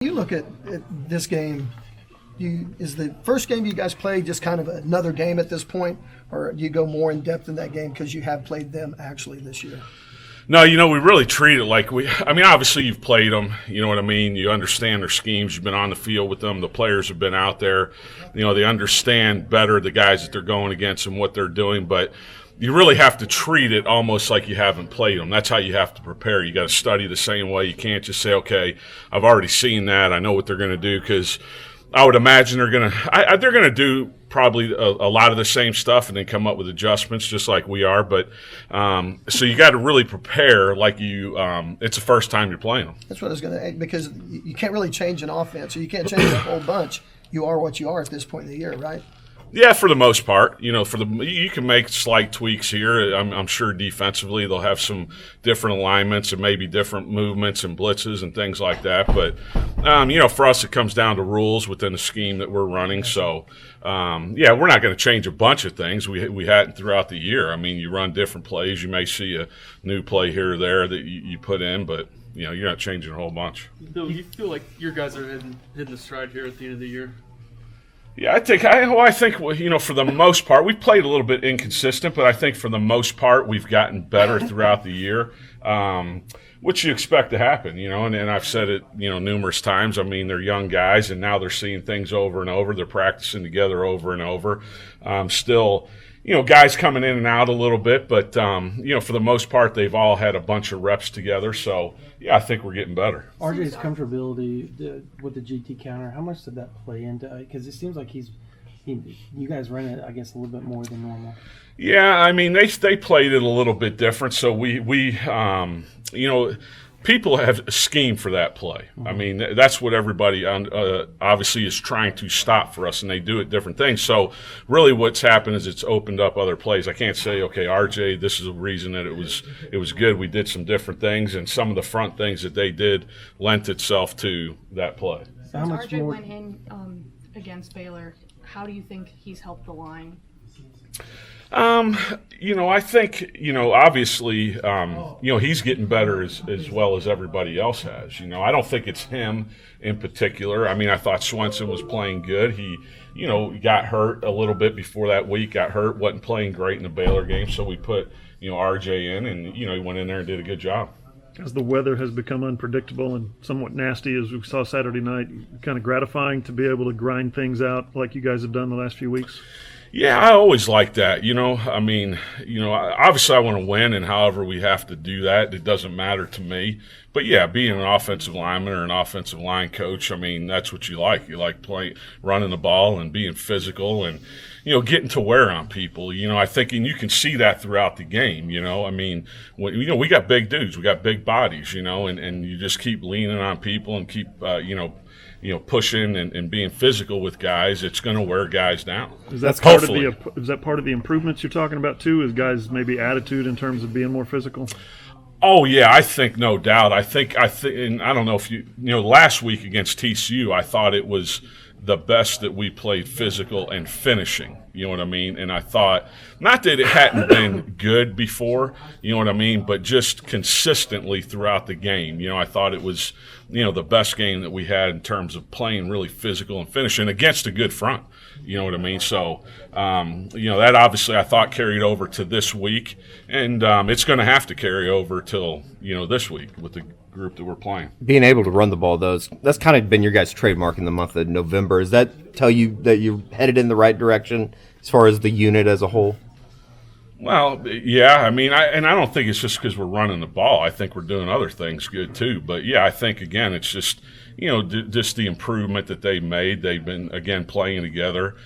You look at this game, is the first game you guys played just kind of another game at this point, or do you go more in depth in that game because you have played them actually this year? No, we really treat it like obviously you've played them, you know what I mean? You understand their schemes. You've been on the field with them. The players have been out there. They understand better the guys that they're going against and what they're doing, but you really have to treat it almost like you haven't played them. That's how you have to prepare. You got to study the same way. You can't just say, okay, I've already seen that. I know what they're going to do, because I would imagine they're going to do probably a lot of the same stuff and then come up with adjustments just like we are. But so you got to really prepare like it's the first time you're playing them. That's what I was going to, because you can't really change an offense, or you can't change a whole bunch. You are what you are at this point in the year, right? Yeah, for the most part, you can make slight tweaks here. I'm sure defensively they'll have some different alignments and maybe different movements and blitzes and things like that. But for us, it comes down to rules within the scheme that we're running. So we're not going to change a bunch of things. We hadn't throughout the year. I mean, you run different plays. You may see a new play here or there that you put in, but you're not changing a whole bunch. Bill, do you feel like your guys are hitting the stride here at the end of the year? Yeah, I think for the most part, we've played a little bit inconsistent, but I think for the most part we've gotten better throughout the year, which you expect to happen, and I've said it, numerous times. I mean, they're young guys, and now they're seeing things over and over. They're practicing together over and over. Still, guys coming in and out a little bit, but, for the most part, they've all had a bunch of reps together. So, yeah, I think we're getting better. RJ's comfortability with the GT counter, how much did that play into? Because it seems like you guys run it, I guess, a little bit more than normal. Yeah, I mean, they played it a little bit different. So we people have a scheme for that play. Mm-hmm. I mean, that's what everybody obviously is trying to stop for us, and they do it different things. So really what's happened is it's opened up other plays. I can't say, okay, RJ, this is the reason that it was good. We did some different things, and some of the front things that they did lent itself to that play. Since RJ went in against Baylor, how do you think he's helped the line? I think, obviously, he's getting better as well as everybody else has. I don't think it's him in particular. I mean, I thought Swenson was playing good. He, got hurt a little bit before that week, wasn't playing great in the Baylor game. So we put, RJ in, and, he went in there and did a good job. As the weather has become unpredictable and somewhat nasty, as we saw Saturday night, kind of gratifying to be able to grind things out like you guys have done the last few weeks? Yeah, I always like that. I mean, obviously I want to win, and however we have to do that, it doesn't matter to me. But, yeah, being an offensive lineman or an offensive line coach, I mean, that's what you like. You like running the ball and being physical and, getting to wear on people. I think, and you can see that throughout the game, I mean, we got big dudes. We got big bodies, and you just keep leaning on people and keep, pushing and being physical with guys. It's going to wear guys down. Is that part of the improvements you're talking about too? Is guys maybe attitude in terms of being more physical? Oh yeah, I think no doubt. I think, and I don't know if last week against TCU, I thought it was the best that we played physical and finishing. You know what I mean? And I thought, not that it hadn't been good before, you know what I mean, but just consistently throughout the game. I thought it was, the best game that we had in terms of playing really physical and finishing against a good front. You know what I mean? So, that obviously I thought carried over to this week, and it's going to have to carry over till, this week with the group that we're playing. Being able to run the ball, that's kind of been your guys' trademark in the month of November. Does that tell you that you're headed in the right direction as far as the unit as a whole? Well, yeah, I mean, I don't think it's just because we're running the ball. I think we're doing other things good too. But yeah, I think again, it's just just the improvement that they made. They've been again playing together,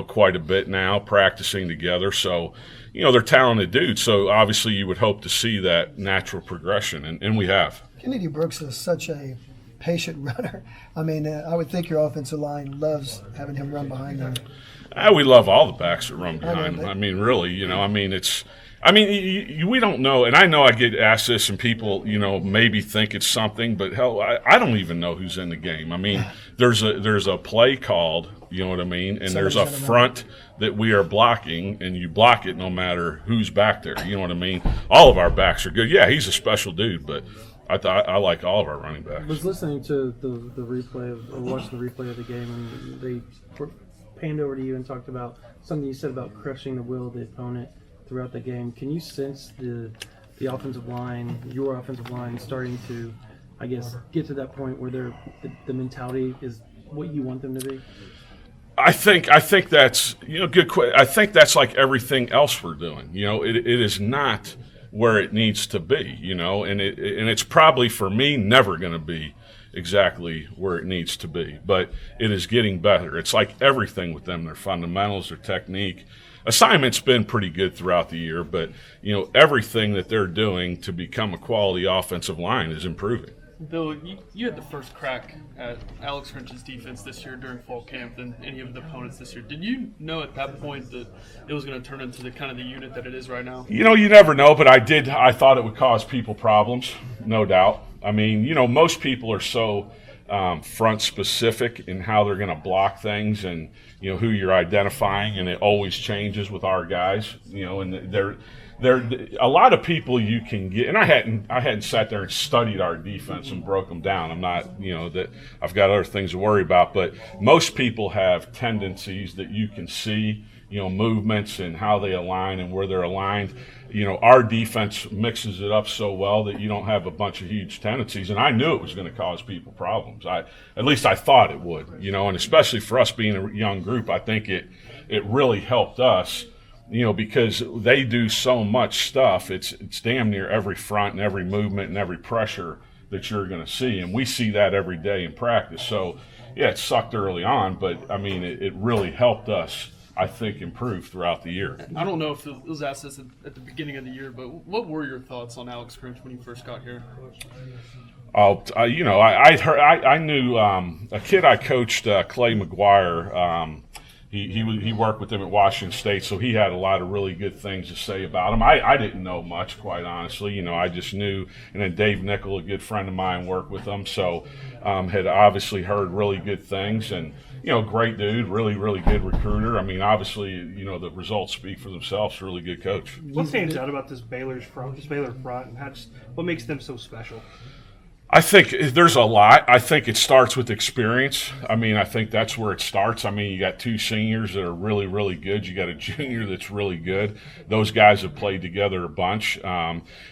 quite a bit now, practicing together. So, they're talented dudes. So obviously, you would hope to see that natural progression, and we have. Kennedy Brooks is such a patient runner. I mean, I would think your offensive line loves having him run behind them. We love all the backs that run behind. I mean, really, we don't know, and I know I get asked this, and people, maybe think it's something, but hell, I don't even know who's in the game. I mean, there's a play called, you know what I mean, and there's a front that we are blocking, and you block it no matter who's back there. You know what I mean? All of our backs are good. Yeah, he's a special dude, but I like all of our running I backs. was listening to the replay or watching the replay of the game, and they panned over to you and talked about something you said about crushing the will of the opponent throughout the game. Can you sense the offensive line, your offensive line, starting to, I guess, get to that point where the mentality is what you want them to be? I think that's good. I think that's like everything else we're doing. It is not where it needs to be. And it's probably for me never going to be exactly where it needs to be, but it is getting better. It's like everything with them, their fundamentals, their technique. Assignment's been pretty good throughout the year, but everything that they're doing to become a quality offensive line is improving. Bill, you had the first crack at Alex Grinch's defense this year during fall camp than any of the opponents this year. Did you know at that point that it was going to turn into the kind of the unit that it is right now? You never know, but I thought it would cause people problems, no doubt. I mean, most people are so front specific in how they're going to block things and, who you're identifying, and it always changes with our guys, and there a lot of people you can get, and I hadn't sat there and studied our defense and broke them down. I'm not, that I've got other things to worry about, but most people have tendencies that you can see, movements and how they align and where they're aligned. Our defense mixes it up so well that you don't have a bunch of huge tendencies, and I knew it was going to cause people problems. At least I thought it would, and especially for us being a young group, I think it really helped us. Because they do so much stuff, it's damn near every front and every movement and every pressure that you're going to see, and we see that every day in practice. So, yeah, it sucked early on, but, I mean, it really helped us, I think, improve throughout the year. I don't know if it was asked this at the beginning of the year, but what were your thoughts on Alex Grinch when you first got here? I knew a kid I coached, Clay McGuire. He worked with him at Washington State, so he had a lot of really good things to say about him. I didn't know much, quite honestly. I just knew. And then Dave Nickel, a good friend of mine, worked with him, so had obviously heard really good things. And great dude, really, really good recruiter. I mean, obviously, the results speak for themselves. Really good coach. What stands out about this Baylor front, and what makes them so special? I think there's a lot. I think it starts with experience. I mean, I think that's where it starts. I mean, you got two seniors that are really, really good. You got a junior that's really good. Those guys have played together a bunch.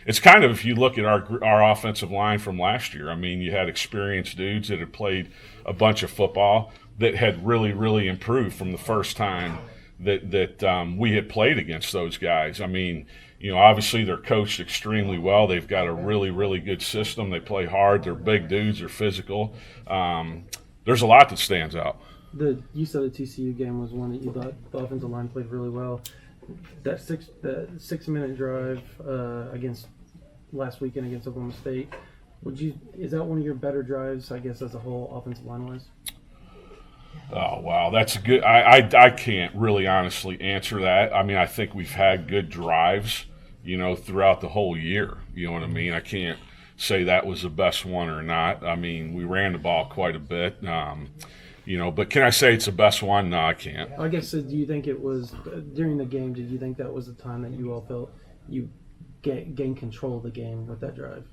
It's kind of, if you look at our offensive line from last year, I mean, you had experienced dudes that had played a bunch of football that had really, really improved from the first time that we had played against those guys. I mean, obviously they're coached extremely well. They've got a really, really good system. They play hard. They're big dudes. They're physical. There's a lot that stands out. You said the TCU game was one that you thought the offensive line played really well. That 6-minute drive against last weekend against Oklahoma State, is that one of your better drives, I guess, as a whole offensive line wise? Oh, wow, that's good. I can't really honestly answer that. I mean, I think we've had good drives, throughout the whole year. You know what I mean? I can't say that was the best one or not. I mean, we ran the ball quite a bit, but can I say it's the best one? No, I can't. I guess, do you think it was, during the game, did you think that was the time that you all felt you gained control of the game with that drive?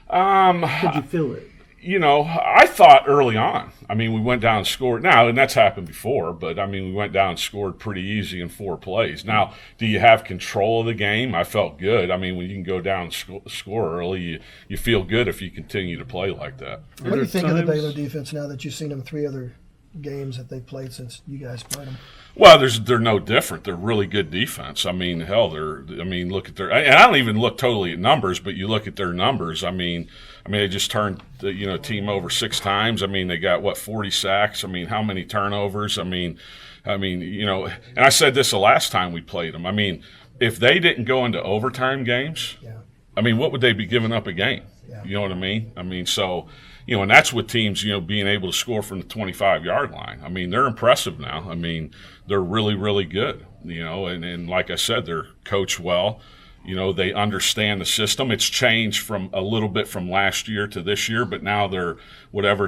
Could you feel it? I thought early on, I mean, we went down and scored. Now, and that's happened before, but, I mean, we went down and scored pretty easy in 4 plays. Now, do you have control of the game? I felt good. I mean, when you can go down and score early, you feel good if you continue to play like that. What do you think of the Baylor defense now that you've seen them 3 other games that they've played since you guys played them? Well, they're no different. They're really good defense. I mean, hell, look at and I don't even look totally at numbers, but you look at their numbers. I mean, they just turned the team over 6 times. I mean, they got 40 sacks. I mean, how many turnovers? I mean, and I said this the last time we played them. I mean, if they didn't go into overtime games, yeah. I mean, what would they be giving up a game? Yeah. You know what I mean? I mean, so. And that's with teams, being able to score from the 25-yard line. I mean, they're impressive now. I mean, they're really, really good, and like I said, they're coached well. They understand the system. It's changed from a little bit from last year to this year, but now they're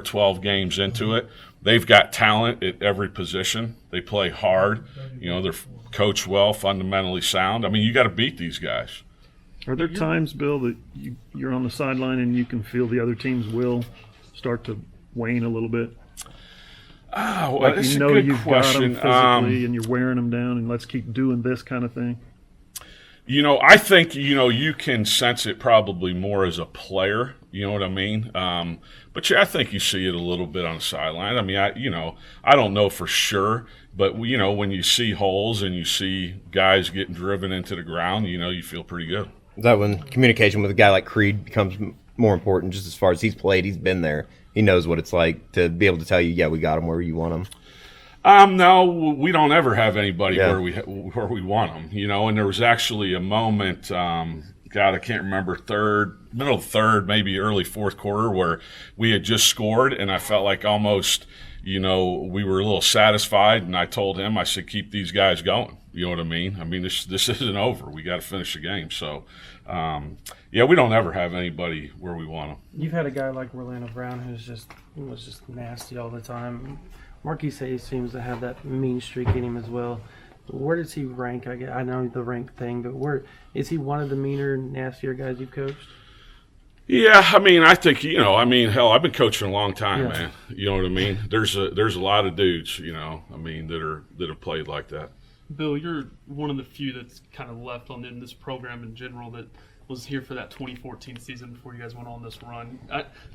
12 games into it. They've got talent at every position. They play hard. They're coached well, fundamentally sound. I mean, you got to beat these guys. Are there times, Bill, that you're on the sideline and you can feel the other team's will start to wane a little bit? Oh, well, Like that's you a know good you've question. got them physically and you're wearing them down, and let's keep doing this kind of thing. I think, you can sense it probably more as a player, you know what I mean? But yeah, I think you see it a little bit on the sideline. I mean, I don't know for sure, but when you see holes and you see guys getting driven into the ground, you feel pretty good. Is that when communication with a guy like Creed becomes more important, just as far as he's played, he's been there, he knows what it's like to be able to tell you, yeah, we got him where you want him? No, we don't ever have anybody Yeah. where we want them, and there was actually a moment, God, I can't remember, middle of third, maybe early fourth quarter, where we had just scored, and I felt like almost, we were a little satisfied, and I told him, I said, keep these guys going. You know what I mean? I mean, this isn't over. We got to finish the game. So, yeah, we don't ever have anybody where we want them. You've had a guy like Orlando Brown was just nasty all the time. Marquise Hayes seems to have that mean streak in him as well. Where does he rank? I know the rank thing, but where is he one of the meaner, nastier guys you've coached? Yeah, I mean, I think hell, I've been coaching a long time, Yeah. man. You know what I mean? There's a lot of dudes, that have played like that. Bill, you're one of the few that's kind of left in this program in general that was here for that 2014 season before you guys went on this run.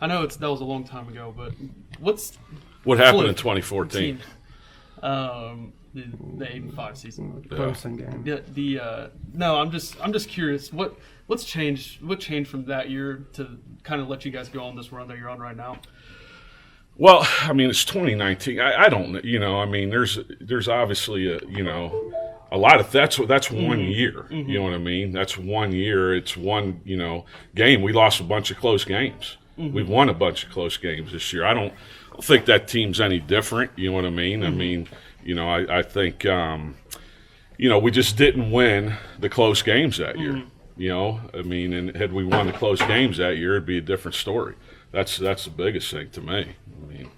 I know that was a long time ago, but What happened in Flip. 2014? The 8-5 season. Clemson game. No, I'm just curious. What's changed? What changed from that year to kind of let you guys go on this run that you're on right now? Well, I mean, it's 2019. I don't, there's obviously a lot of that's one year. You know what I mean? That's 1 year. It's one, game. We lost a bunch of close games. We've won a bunch of close games this year. I don't think that team's any different. You know what I mean? I mean, I think, we just didn't win the close games that year. And had we won the close games that year, it'd be a different story. That's the biggest thing to me. I mean,